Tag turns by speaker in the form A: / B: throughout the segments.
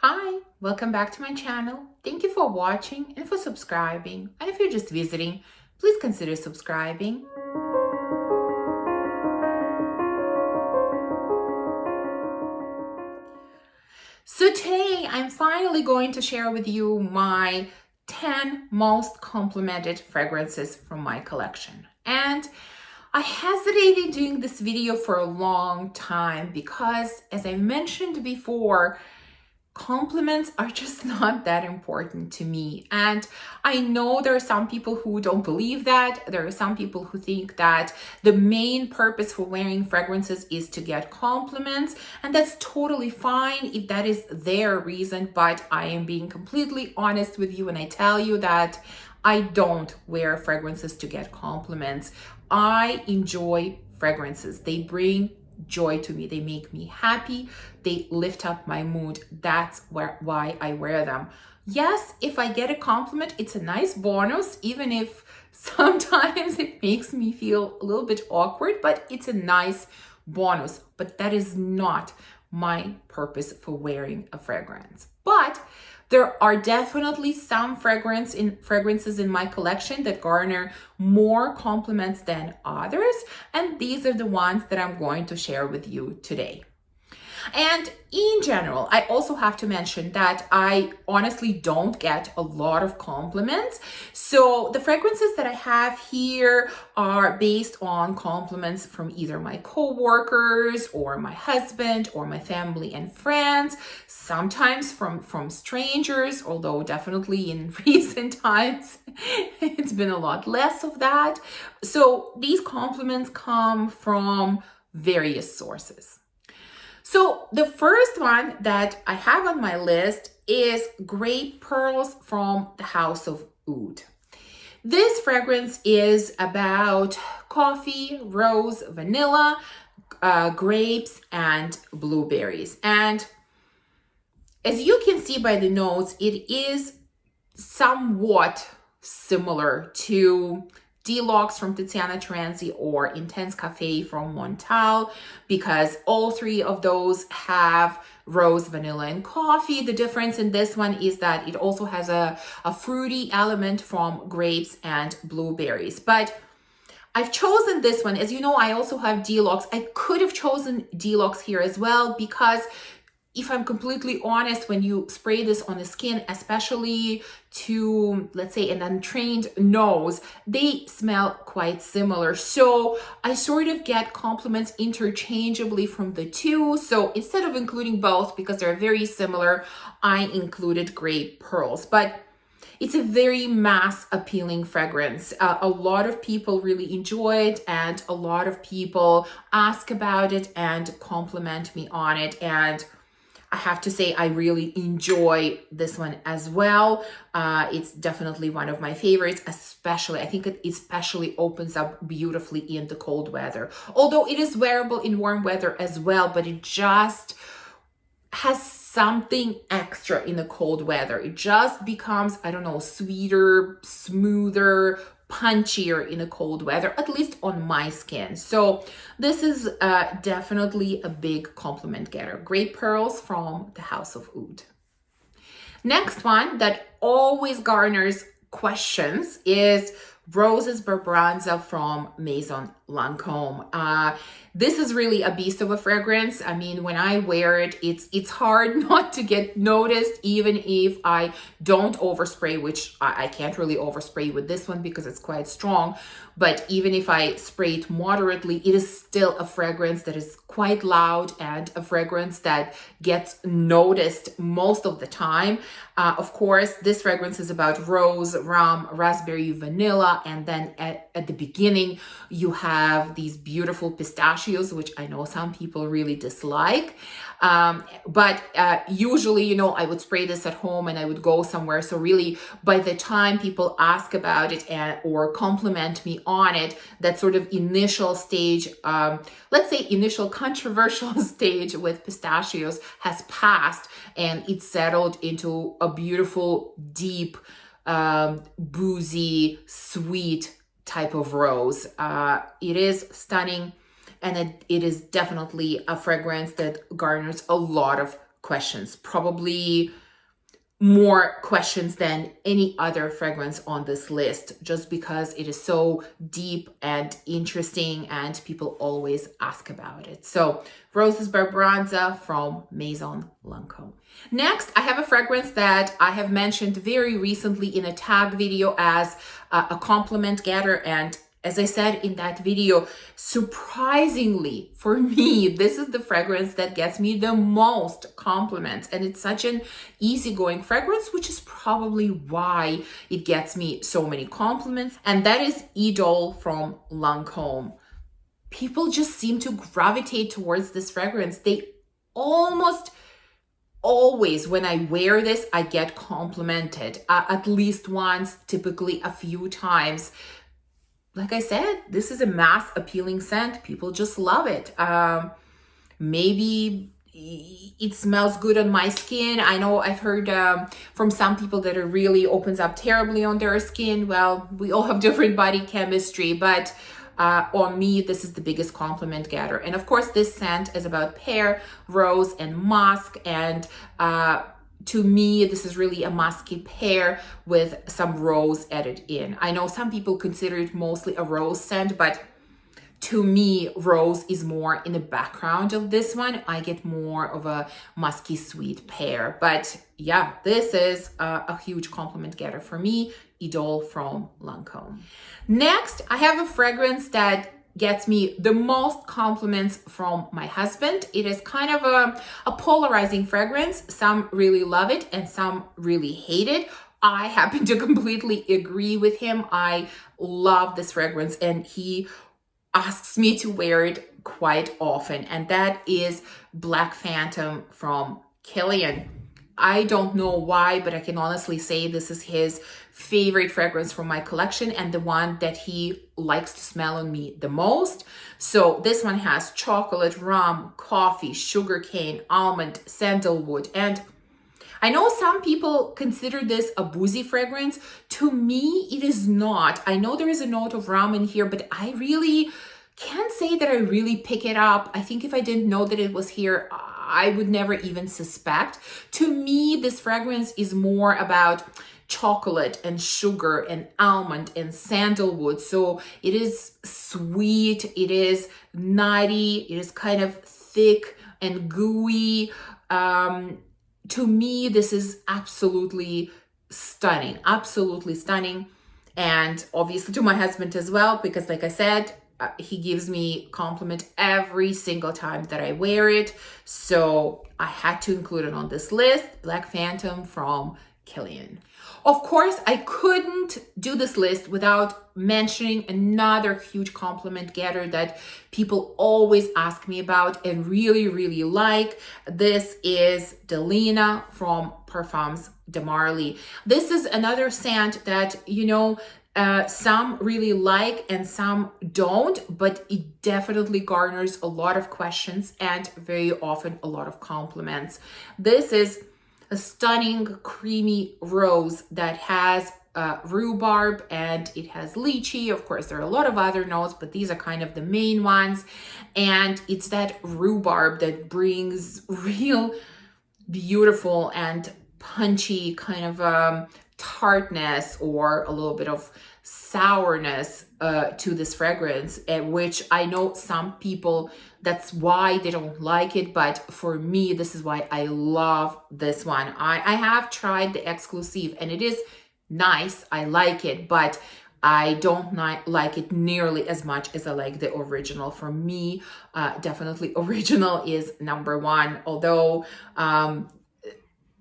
A: Hi, welcome back to my channel. Thank you for watching and for subscribing. And if you're just visiting, please consider subscribing. So today I'm finally going to share with you my 10 most complimented fragrances from my collection. And I hesitated doing this video for a long time because, as I mentioned before, compliments are just not that important to me. And I know there are some people who don't believe that. There are some people who think that the main purpose for wearing fragrances is to get compliments. And that's totally fine if that is their reason. But I am being completely honest with you when I tell you that I don't wear fragrances to get compliments. I enjoy fragrances. They bring joy to me. They make me happy. They lift up my mood. That's why I wear them. Yes, if I get a compliment, it's a nice bonus, even if sometimes it makes me feel a little bit awkward, but it's a nice bonus. But that is not my purpose for wearing a fragrance. But there are definitely some fragrances in my collection that garner more compliments than others, and these are the ones that I'm going to share with you today. And in general, I also have to mention that I honestly don't get a lot of compliments. So the fragrances that I have here are based on compliments from either my co-workers or my husband or my family and friends, sometimes from strangers, although definitely in recent times, it's been a lot less of that. So these compliments come from various sources. So the first one that I have on my list is Grape Pearls from the House of Oud. This fragrance is about coffee, rose, vanilla, grapes, and blueberries. And as you can see by the notes, it is somewhat similar to Deluxe from Tiziana Terenzi or Intense Cafe from Montal, because all three of those have rose, vanilla, and coffee. The difference in this one is that it also has a fruity element from grapes and blueberries. But I've chosen this one. As you know, I also have Deluxe. I could have chosen Deluxe here as well, because if I'm completely honest, when you spray this on the skin, especially to, let's say, an untrained nose, they smell quite similar. So I sort of get compliments interchangeably from the two. So instead of including both, because they're very similar, I included Grape Pearls. But it's a very mass appealing fragrance. A lot of people really enjoy it, and a lot of people ask about it and compliment me on it. And I have to say, I really enjoy this one as well. It's definitely one of my favorites, especially, I think it especially opens up beautifully in the cold weather. Although it is wearable in warm weather as well, but it just has something extra in the cold weather. It just becomes, I don't know, sweeter, smoother, punchier in the cold weather, at least on my skin. So this is definitely a big compliment getter. Grape Pearls from the House of Oud. Next one that always garners questions is Roses Berberanza from Maison Lancome. This is really a beast of a fragrance. I mean, when I wear it, it's hard not to get noticed, even if I don't overspray, which I can't really overspray with this one because it's quite strong. But even if I spray it moderately, it is still a fragrance that is quite loud and a fragrance that gets noticed most of the time. Of course, this fragrance is about rose, rum, raspberry, vanilla, and then at the beginning, you have these beautiful pistachios, which I know some people really dislike. But usually, you know, I would spray this at home and I would go somewhere. So really, by the time people ask about it or compliment me on it, that sort of initial stage, let's say initial controversial stage with pistachios has passed, and it's settled into a beautiful, deep, boozy, sweet type of rose. It is stunning. And it is definitely a fragrance that garners a lot of questions, probably more questions than any other fragrance on this list, just because it is so deep and interesting and people always ask about it. So Roses Berberanza from Maison Lancome. Next, I have a fragrance that I have mentioned very recently in a tag video as a compliment getter, and as I said in that video, surprisingly for me, this is the fragrance that gets me the most compliments. And it's such an easygoing fragrance, which is probably why it gets me so many compliments. And that is Idôle from Lancome. People just seem to gravitate towards this fragrance. They almost always, when I wear this, I get complimented at least once, typically a few times. Like I said, this is a mass appealing scent. People just love it. Maybe it smells good on my skin. I know I've heard from some people that it really opens up terribly on their skin. Well, we all have different body chemistry, but on me, this is the biggest compliment getter. And of course, this scent is about pear, rose, and musk. And to me, this is really a musky pear with some rose added in. I know some people consider it mostly a rose scent, but to me, rose is more in the background of this one. I get more of a musky sweet pear. But yeah, this is a huge compliment getter for me, Idôle from Lancome. Next, I have a fragrance that gets me the most compliments from my husband. It is kind of a polarizing fragrance. Some really love it and some really hate it. I happen to completely agree with him. I love this fragrance and he asks me to wear it quite often. And that is Black Phantom from Kilian. I don't know why, but I can honestly say this is his favorite fragrance from my collection and the one that he likes to smell on me the most. So this one has chocolate, rum, coffee, sugarcane, almond, sandalwood. And I know some people consider this a boozy fragrance. To me, it is not. I know there is a note of rum in here, but I really can't say that I really pick it up. I think if I didn't know that it was here, I would never even suspect. To me, this fragrance is more about chocolate and sugar and almond and sandalwood. So it is sweet, it is nutty, it is kind of thick and gooey. To me, this is absolutely stunning, absolutely stunning. And obviously to my husband as well, because like I said, he gives me compliment every single time that I wear it. So I had to include it on this list, Black Phantom from Kilian. Of course, I couldn't do this list without mentioning another huge compliment getter that people always ask me about and really, really like. This is Delina from Parfums de Marly. This is another scent that, you know, some really like and some don't, but it definitely garners a lot of questions and very often a lot of compliments. This is a stunning creamy rose that has rhubarb and it has lychee. Of course, there are a lot of other notes, but these are kind of the main ones. And it's that rhubarb that brings real beautiful and punchy kind of tartness or a little bit of sourness to this fragrance, which I know some people, that's why they don't like it, but for me, this is why I love this one. I have tried the exclusive and it is nice, I like it, but I don't like it nearly as much as I like the original. For me, definitely original is number one, although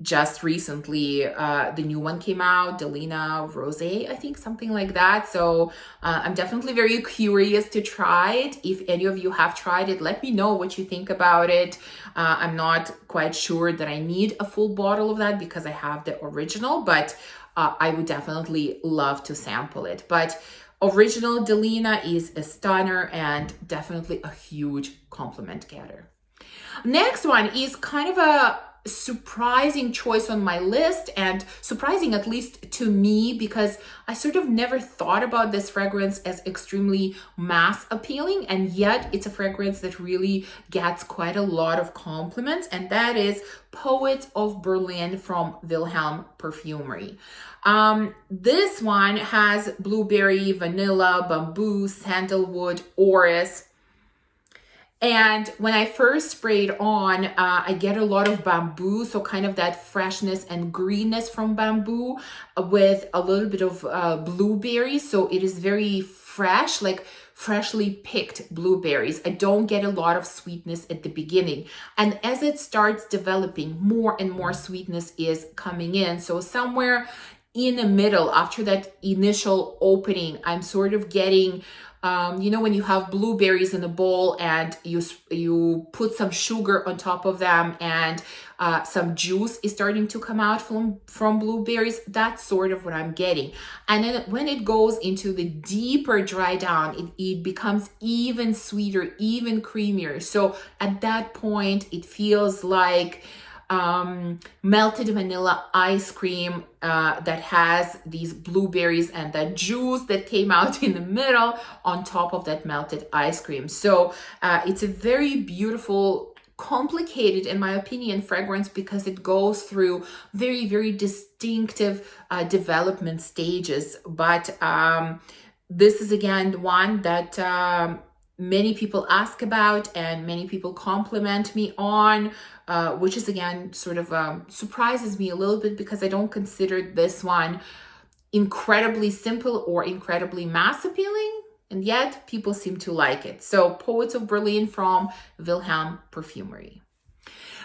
A: just recently the new one came out, Delina Rosé, I think, something like that. So I'm definitely very curious to try it. If any of you have tried it, let me know what you think about it. I'm not quite sure that I need a full bottle of that because I have the original, but I would definitely love to sample it. But original Delina is a stunner and definitely a huge compliment getter. Next one is kind of a surprising choice on my list, and surprising at least to me, because I sort of never thought about this fragrance as extremely mass appealing, and yet it's a fragrance that really gets quite a lot of compliments, and that is Poets of Berlin from Vilhelm Perfumery. This one has blueberry, vanilla, bamboo, sandalwood, orris. And when I first sprayed on, I get a lot of bamboo, so kind of that freshness and greenness from bamboo with a little bit of blueberries. So it is very fresh, like freshly picked blueberries. I don't get a lot of sweetness at the beginning. And as it starts developing, more and more sweetness is coming in. So somewhere in the middle, after that initial opening, I'm sort of getting you know, when you have blueberries in a bowl and you put some sugar on top of them, and some juice is starting to come out from blueberries, that's sort of what I'm getting. And then when it goes into the deeper dry down, it becomes even sweeter, even creamier. So at that point, it feels like melted vanilla ice cream that has these blueberries and that juice that came out in the middle on top of that melted ice cream. So it's a very beautiful, complicated, in my opinion, fragrance, because it goes through very, very distinctive development stages. But this is again the one that many people ask about and many people compliment me on, which is again sort of surprises me a little bit, because I don't consider this one incredibly simple or incredibly mass appealing, and yet people seem to like it. So Poets of Berlin from Vilhelm Perfumery.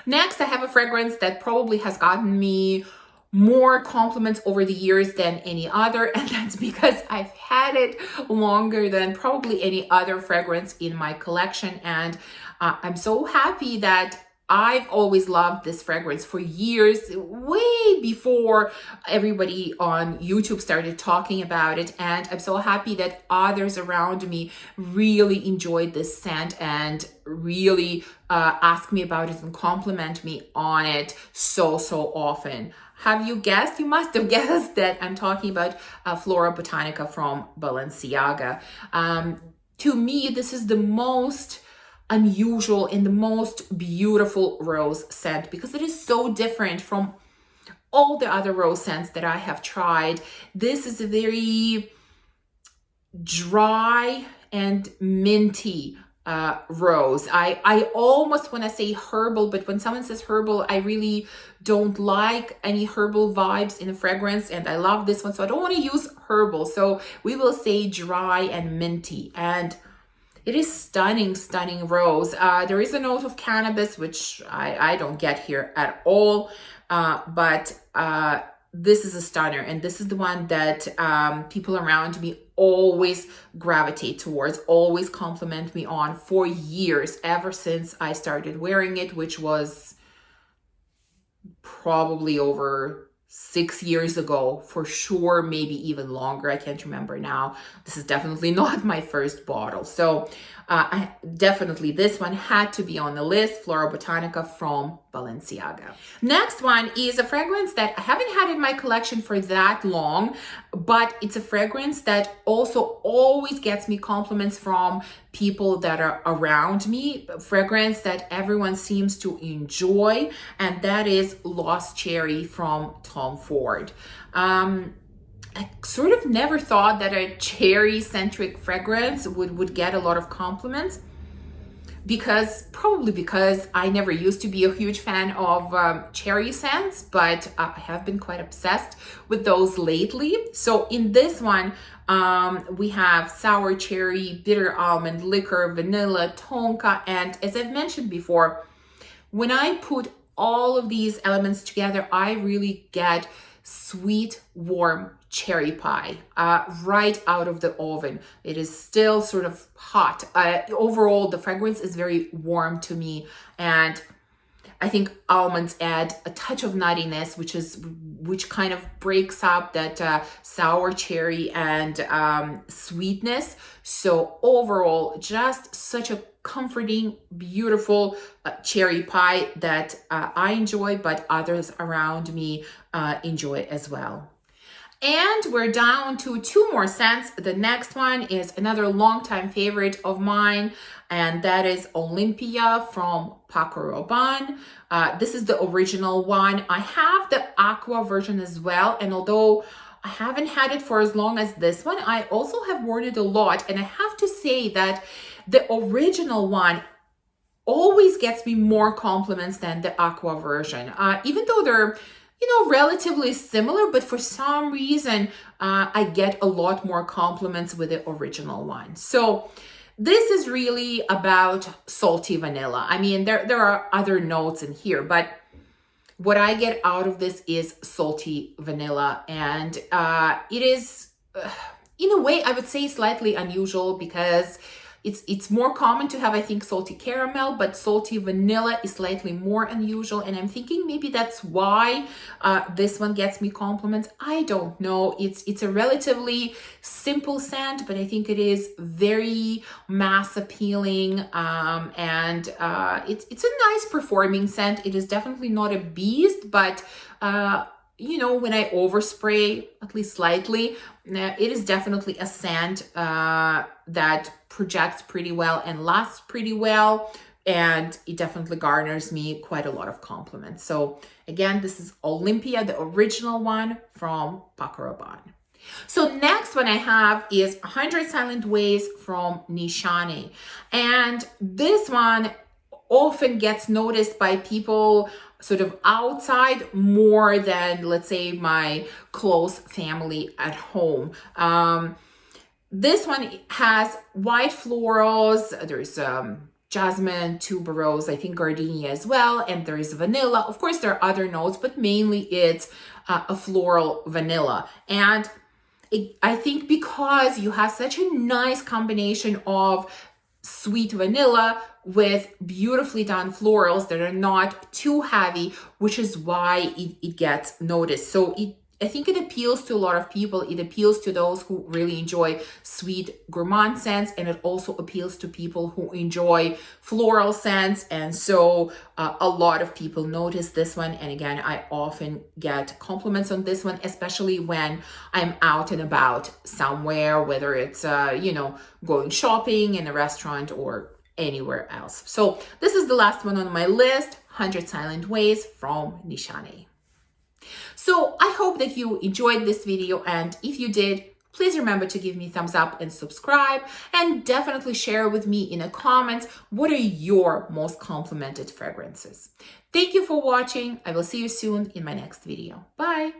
A: Next, I have a fragrance that probably has gotten me more compliments over the years than any other, and that's because I've had it longer than probably any other fragrance in my collection. And I'm so happy that I've always loved this fragrance for years, way before everybody on YouTube started talking about it. And I'm so happy that others around me really enjoyed this scent and really ask me about it and compliment me on it so often. Have you guessed? You must have guessed that I'm talking about Florabotanica from Balenciaga. To me, this is the most unusual and the most beautiful rose scent, because it is so different from all the other rose scents that I have tried. This is a very dry and minty rose. I almost want to say herbal, but when someone says herbal, I really don't like any herbal vibes in a fragrance, and I love this one, so I don't want to use herbal. So we will say dry and minty, and it is stunning rose. There is a note of cannabis, which I don't get here at all, but this is a stunner, and this is the one that people around me always gravitate towards, always compliment me on for years, ever since I started wearing it, which was probably over 6 years ago, for sure, maybe even longer. I can't remember now. This is definitely not my first bottle. So definitely this one had to be on the list, Florabotanica from Balenciaga. Next one is a fragrance that I haven't had in my collection for that long, but it's a fragrance that also always gets me compliments from people that are around me, a fragrance that everyone seems to enjoy, and that is Lost Cherry from Tom Ford. I sort of never thought that a cherry-centric fragrance would get a lot of compliments, probably because I never used to be a huge fan of cherry scents, but I have been quite obsessed with those lately. So in this one, we have sour cherry, bitter almond, liquor, vanilla, tonka, and as I've mentioned before, when I put all of these elements together, I really get sweet, warm cherry pie right out of the oven. It is still sort of hot. Overall, the fragrance is very warm to me, and I think almonds add a touch of nuttiness, which kind of breaks up that sour cherry and sweetness. So overall, just such a comforting, beautiful cherry pie that I enjoy, but others around me enjoy as well. And we're down to 2 more scents. The next one is another longtime favorite of mine, and that is Olympea from Paco Rabanne. This is the original one. I have the aqua version as well, and although I haven't had it for as long as this one, I also have worn it a lot, and I have to say that the original one always gets me more compliments than the aqua version, even though they're relatively similar, but for some reason, I get a lot more compliments with the original one. So this is really about salty vanilla. I mean, there are other notes in here, but what I get out of this is salty vanilla. And it is, in a way, I would say slightly unusual because it's more common to have, I think, salty caramel, but salty vanilla is slightly more unusual. And I'm thinking maybe that's why this one gets me compliments. I don't know. It's a relatively simple scent, but I think it is very mass appealing. And it's a nice performing scent. It is definitely not a beast, but when I overspray, at least slightly, it is definitely a scent that projects pretty well and lasts pretty well. And it definitely garners me quite a lot of compliments. So again, this is Olympea, the original one from Paco Rabanne. So next one I have is 100 Silent Ways from Nishane. And this one often gets noticed by people sort of outside more than, let's say, my close family at home. This one has white florals. There's jasmine, tuberose, I think gardenia as well, and there is vanilla. Of course, there are other notes, but mainly it's a floral vanilla. And I think because you have such a nice combination of sweet vanilla with beautifully done florals that are not too heavy, which is why it gets noticed. So I think it appeals to a lot of people. It appeals to those who really enjoy sweet gourmand scents, and it also appeals to people who enjoy floral scents. And so a lot of people notice this one. And again, I often get compliments on this one, especially when I'm out and about somewhere, whether it's, going shopping in a restaurant or anywhere else. So this is the last one on my list, 100 Silent Ways from Nishane. So I hope that you enjoyed this video, and if you did, please remember to give me a thumbs up and subscribe, and definitely share with me in the comments what are your most complimented fragrances. Thank you for watching. I will see you soon in my next video. Bye.